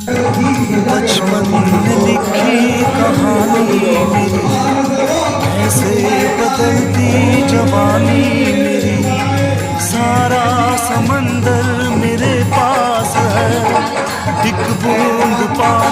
बचपन में लिखी कहानी मेरी, ऐसे बदलती जवानी मेरी। सारा समंदर मेरे पास है, एक बूंद पानी